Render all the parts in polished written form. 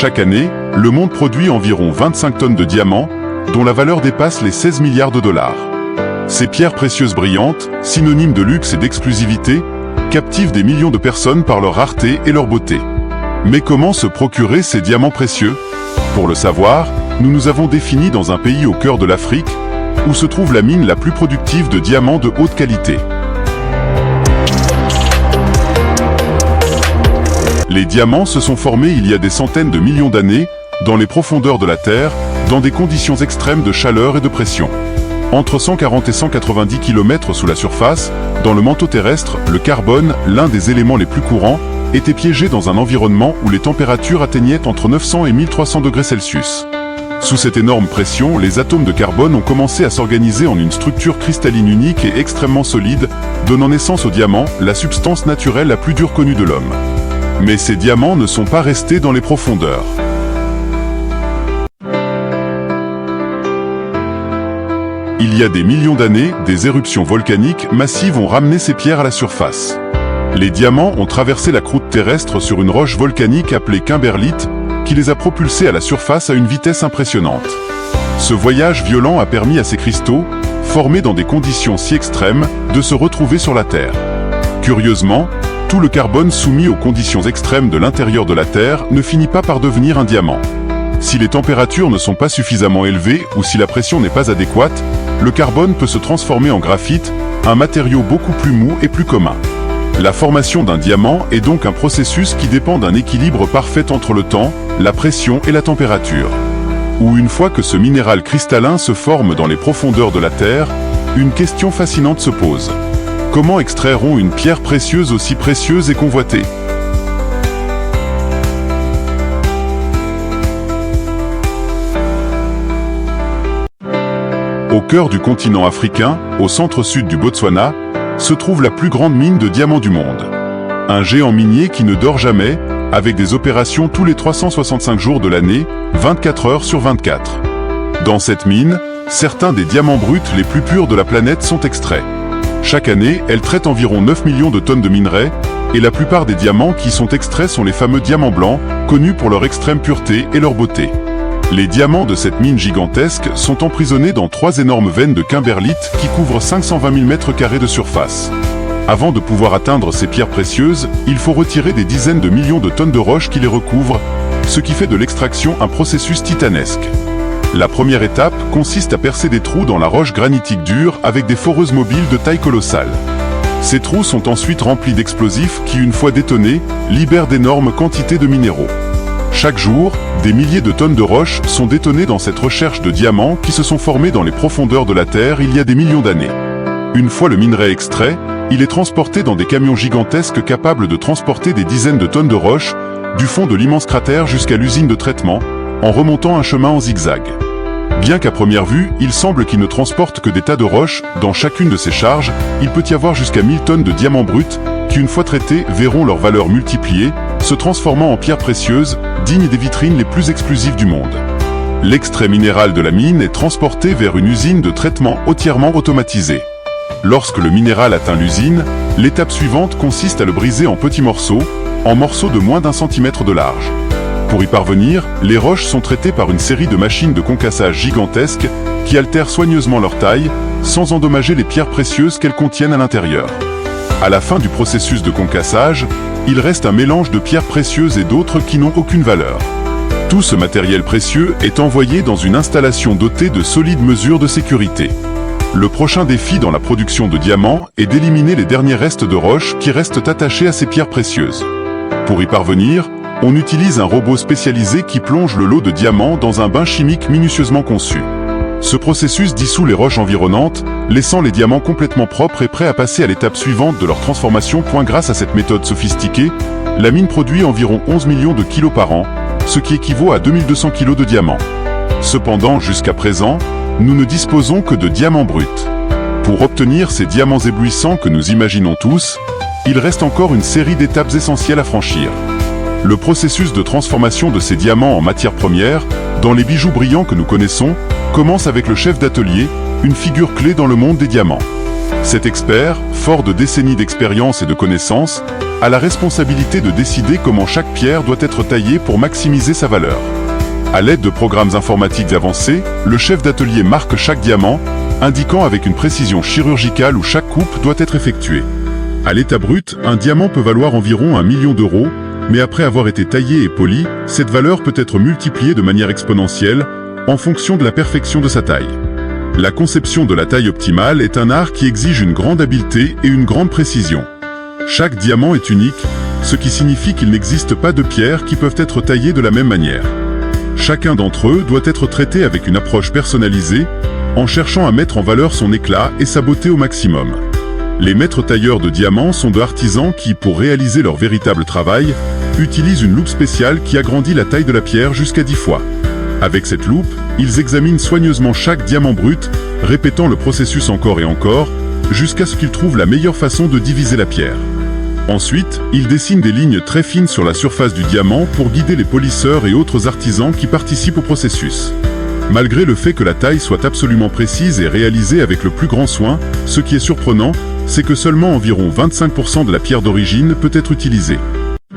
Chaque année, le monde produit environ 25 tonnes de diamants, dont la valeur dépasse les 16 milliards de dollars. Ces pierres précieuses brillantes, synonymes de luxe et d'exclusivité, captivent des millions de personnes par leur rareté et leur beauté. Mais comment se procurer ces diamants précieux? Pour le savoir, nous nous avons définis dans un pays au cœur de l'Afrique, où se trouve la mine la plus productive de diamants de haute qualité. Les diamants se sont formés il y a des centaines de millions d'années, dans les profondeurs de la Terre, dans des conditions extrêmes de chaleur et de pression. Entre 140 et 190 km sous la surface, dans le manteau terrestre, le carbone, l'un des éléments les plus courants, était piégé dans un environnement où les températures atteignaient entre 900 et 1300 degrés Celsius. Sous cette énorme pression, les atomes de carbone ont commencé à s'organiser en une structure cristalline unique et extrêmement solide, donnant naissance au diamant, la substance naturelle la plus dure connue de l'homme. Mais ces diamants ne sont pas restés dans les profondeurs. Il y a des millions d'années, des éruptions volcaniques massives ont ramené ces pierres à la surface. Les diamants ont traversé la croûte terrestre sur une roche volcanique appelée kimberlite, qui les a propulsés à la surface à une vitesse impressionnante. Ce voyage violent a permis à ces cristaux, formés dans des conditions si extrêmes, de se retrouver sur la Terre. Curieusement, tout le carbone soumis aux conditions extrêmes de l'intérieur de la Terre ne finit pas par devenir un diamant. Si les températures ne sont pas suffisamment élevées ou si la pression n'est pas adéquate, le carbone peut se transformer en graphite, un matériau beaucoup plus mou et plus commun. La formation d'un diamant est donc un processus qui dépend d'un équilibre parfait entre le temps, la pression et la température. Ou une fois que ce minéral cristallin se forme dans les profondeurs de la Terre, une question fascinante se pose. Comment extraire-on une pierre précieuse aussi précieuse et convoitée? Au cœur du continent africain, au centre-sud du Botswana, se trouve la plus grande mine de diamants du monde. Un géant minier qui ne dort jamais, avec des opérations tous les 365 jours de l'année, 24 heures sur 24. Dans cette mine, certains des diamants bruts les plus purs de la planète sont extraits. Chaque année, elle traite environ 9 millions de tonnes de minerais, et la plupart des diamants qui sont extraits sont les fameux diamants blancs, connus pour leur extrême pureté et leur beauté. Les diamants de cette mine gigantesque sont emprisonnés dans 3 énormes veines de kimberlite qui couvrent 520 000 m² de surface. Avant de pouvoir atteindre ces pierres précieuses, il faut retirer des dizaines de millions de tonnes de roches qui les recouvrent, ce qui fait de l'extraction un processus titanesque. La première étape consiste à percer des trous dans la roche granitique dure avec des foreuses mobiles de taille colossale. Ces trous sont ensuite remplis d'explosifs qui, une fois détonés, libèrent d'énormes quantités de minéraux. Chaque jour, des milliers de tonnes de roches sont détonnées dans cette recherche de diamants qui se sont formés dans les profondeurs de la Terre il y a des millions d'années. Une fois le minerai extrait, il est transporté dans des camions gigantesques capables de transporter des dizaines de tonnes de roches, du fond de l'immense cratère jusqu'à l'usine de traitement, en remontant un chemin en zigzag. Bien qu'à première vue, il semble qu'il ne transporte que des tas de roches, dans chacune de ces charges, il peut y avoir jusqu'à 1000 tonnes de diamants bruts, qui une fois traités verront leur valeur multipliée, se transformant en pierres précieuses, dignes des vitrines les plus exclusives du monde. L'extrait minéral de la mine est transporté vers une usine de traitement entièrement automatisée. Lorsque le minéral atteint l'usine, l'étape suivante consiste à le briser en petits morceaux, en morceaux de moins d'1 centimètre de large. Pour y parvenir, les roches sont traitées par une série de machines de concassage gigantesques qui altèrent soigneusement leur taille, sans endommager les pierres précieuses qu'elles contiennent à l'intérieur. À la fin du processus de concassage, il reste un mélange de pierres précieuses et d'autres qui n'ont aucune valeur. Tout ce matériel précieux est envoyé dans une installation dotée de solides mesures de sécurité. Le prochain défi dans la production de diamants est d'éliminer les derniers restes de roches qui restent attachés à ces pierres précieuses. Pour y parvenir, on utilise un robot spécialisé qui plonge le lot de diamants dans un bain chimique minutieusement conçu. Ce processus dissout les roches environnantes, laissant les diamants complètement propres et prêts à passer à l'étape suivante de leur transformation. Grâce à cette méthode sophistiquée, la mine produit environ 11 millions de kilos par an, ce qui équivaut à 2200 kilos de diamants. Cependant, jusqu'à présent, nous ne disposons que de diamants bruts. Pour obtenir ces diamants éblouissants que nous imaginons tous, il reste encore une série d'étapes essentielles à franchir. Le processus de transformation de ces diamants en matière première, dans les bijoux brillants que nous connaissons, commence avec le chef d'atelier, une figure clé dans le monde des diamants. Cet expert, fort de décennies d'expérience et de connaissances, a la responsabilité de décider comment chaque pierre doit être taillée pour maximiser sa valeur. À l'aide de programmes informatiques avancés, le chef d'atelier marque chaque diamant, indiquant avec une précision chirurgicale où chaque coupe doit être effectuée. À l'état brut, un diamant peut valoir environ 1 million d'euros, mais après avoir été taillé et poli, cette valeur peut être multipliée de manière exponentielle, en fonction de la perfection de sa taille. La conception de la taille optimale est un art qui exige une grande habileté et une grande précision. Chaque diamant est unique, ce qui signifie qu'il n'existe pas de pierres qui peuvent être taillées de la même manière. Chacun d'entre eux doit être traité avec une approche personnalisée, en cherchant à mettre en valeur son éclat et sa beauté au maximum. Les maîtres tailleurs de diamants sont de artisans qui, pour réaliser leur véritable travail, utilisent une loupe spéciale qui agrandit la taille de la pierre jusqu'à 10 fois. Avec cette loupe, ils examinent soigneusement chaque diamant brut, répétant le processus encore et encore, jusqu'à ce qu'ils trouvent la meilleure façon de diviser la pierre. Ensuite, ils dessinent des lignes très fines sur la surface du diamant pour guider les polisseurs et autres artisans qui participent au processus. Malgré le fait que la taille soit absolument précise et réalisée avec le plus grand soin, ce qui est surprenant, c'est que seulement environ 25% de la pierre d'origine peut être utilisée.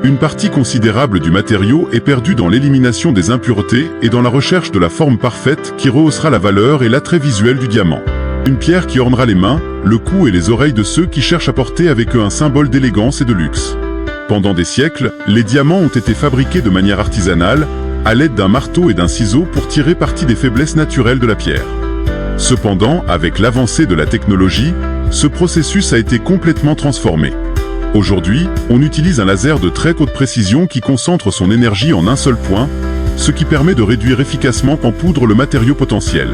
Une partie considérable du matériau est perdue dans l'élimination des impuretés et dans la recherche de la forme parfaite qui rehaussera la valeur et l'attrait visuel du diamant. Une pierre qui ornera les mains, le cou et les oreilles de ceux qui cherchent à porter avec eux un symbole d'élégance et de luxe. Pendant des siècles, les diamants ont été fabriqués de manière artisanale, à l'aide d'un marteau et d'un ciseau pour tirer parti des faiblesses naturelles de la pierre. Cependant, avec l'avancée de la technologie, ce processus a été complètement transformé. Aujourd'hui, on utilise un laser de très haute précision qui concentre son énergie en un seul point, ce qui permet de réduire efficacement en poudre le matériau potentiel.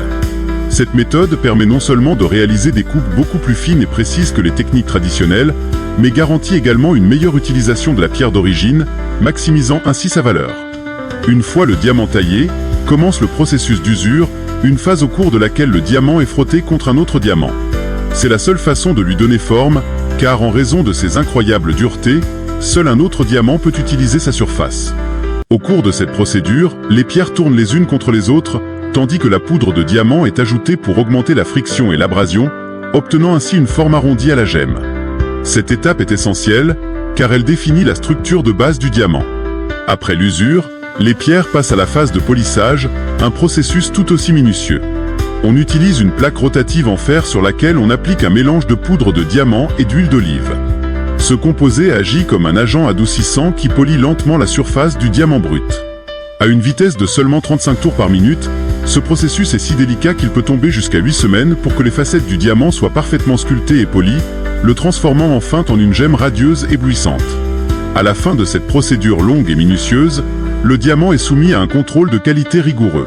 Cette méthode permet non seulement de réaliser des coupes beaucoup plus fines et précises que les techniques traditionnelles, mais garantit également une meilleure utilisation de la pierre d'origine, maximisant ainsi sa valeur. Une fois le diamant taillé, commence le processus d'usure, une phase au cours de laquelle le diamant est frotté contre un autre diamant. C'est la seule façon de lui donner forme, car en raison de ses incroyables duretés, seul un autre diamant peut utiliser sa surface. Au cours de cette procédure, les pierres tournent les unes contre les autres, tandis que la poudre de diamant est ajoutée pour augmenter la friction et l'abrasion, obtenant ainsi une forme arrondie à la gemme. Cette étape est essentielle, car elle définit la structure de base du diamant. Après l'usure, les pierres passent à la phase de polissage, un processus tout aussi minutieux. On utilise une plaque rotative en fer sur laquelle on applique un mélange de poudre de diamant et d'huile d'olive. Ce composé agit comme un agent adoucissant qui polit lentement la surface du diamant brut. À une vitesse de seulement 35 tours par minute, ce processus est si délicat qu'il peut tomber jusqu'à 8 semaines pour que les facettes du diamant soient parfaitement sculptées et polies, le transformant enfin en une gemme radieuse éblouissante. À la fin de cette procédure longue et minutieuse, le diamant est soumis à un contrôle de qualité rigoureux.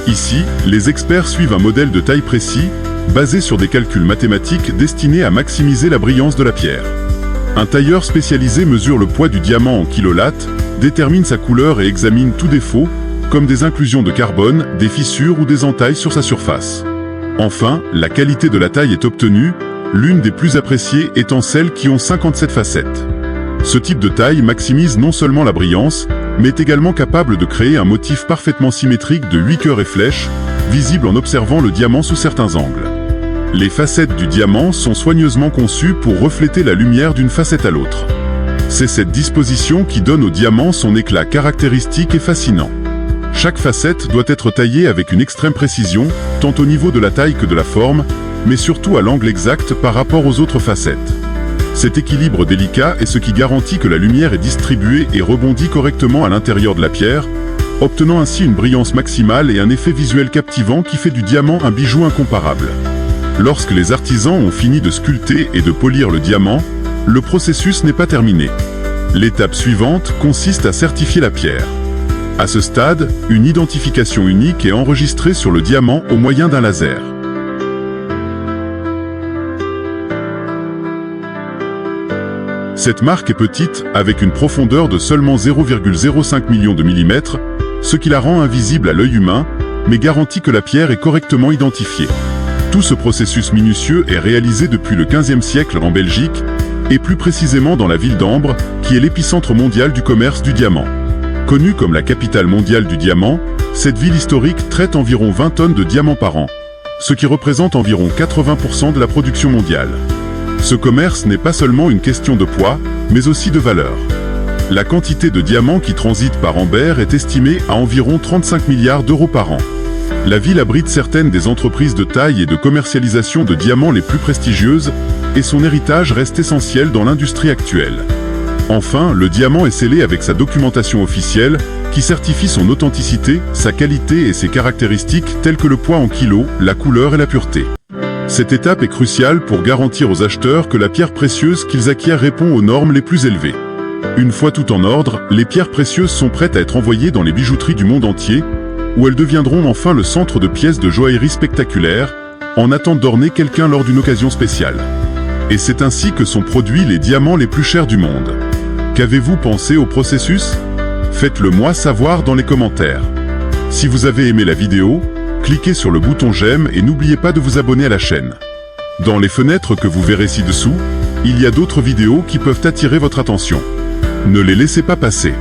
Ici, les experts suivent un modèle de taille précis, basé sur des calculs mathématiques destinés à maximiser la brillance de la pierre. Un tailleur spécialisé mesure le poids du diamant en kilolattes, détermine sa couleur et examine tout défaut, comme des inclusions de carbone, des fissures ou des entailles sur sa surface. Enfin, la qualité de la taille est obtenue, l'une des plus appréciées étant celles qui ont 57 facettes. Ce type de taille maximise non seulement la brillance, mais est également capable de créer un motif parfaitement symétrique de 8 cœurs et flèches, visible en observant le diamant sous certains angles. Les facettes du diamant sont soigneusement conçues pour refléter la lumière d'une facette à l'autre. C'est cette disposition qui donne au diamant son éclat caractéristique et fascinant. Chaque facette doit être taillée avec une extrême précision, tant au niveau de la taille que de la forme, mais surtout à l'angle exact par rapport aux autres facettes. Cet équilibre délicat est ce qui garantit que la lumière est distribuée et rebondit correctement à l'intérieur de la pierre, obtenant ainsi une brillance maximale et un effet visuel captivant qui fait du diamant un bijou incomparable. Lorsque les artisans ont fini de sculpter et de polir le diamant, le processus n'est pas terminé. L'étape suivante consiste à certifier la pierre. À ce stade, une identification unique est enregistrée sur le diamant au moyen d'un laser. Cette marque est petite, avec une profondeur de seulement 0,05 million de millimètres, ce qui la rend invisible à l'œil humain, mais garantit que la pierre est correctement identifiée. Tout ce processus minutieux est réalisé depuis le XVe siècle en Belgique, et plus précisément dans la ville d'Ambre, qui est l'épicentre mondial du commerce du diamant. Connue comme la capitale mondiale du diamant, cette ville historique traite environ 20 tonnes de diamants par an, ce qui représente environ 80% de la production mondiale. Ce commerce n'est pas seulement une question de poids, mais aussi de valeur. La quantité de diamants qui transitent par Amber est estimée à environ 35 milliards d'euros par an. La ville abrite certaines des entreprises de taille et de commercialisation de diamants les plus prestigieuses, et son héritage reste essentiel dans l'industrie actuelle. Enfin, le diamant est scellé avec sa documentation officielle, qui certifie son authenticité, sa qualité et ses caractéristiques telles que le poids en kilos, la couleur et la pureté. Cette étape est cruciale pour garantir aux acheteurs que la pierre précieuse qu'ils acquièrent répond aux normes les plus élevées. Une fois tout en ordre, les pierres précieuses sont prêtes à être envoyées dans les bijouteries du monde entier, où elles deviendront enfin le centre de pièces de joaillerie spectaculaires, en attente d'orner quelqu'un lors d'une occasion spéciale. Et c'est ainsi que sont produits les diamants les plus chers du monde. Qu'avez-vous pensé au processus? Faites-le moi savoir dans les commentaires. Si vous avez aimé la vidéo, cliquez sur le bouton j'aime et n'oubliez pas de vous abonner à la chaîne. Dans les fenêtres que vous verrez ci-dessous, il y a d'autres vidéos qui peuvent attirer votre attention. Ne les laissez pas passer.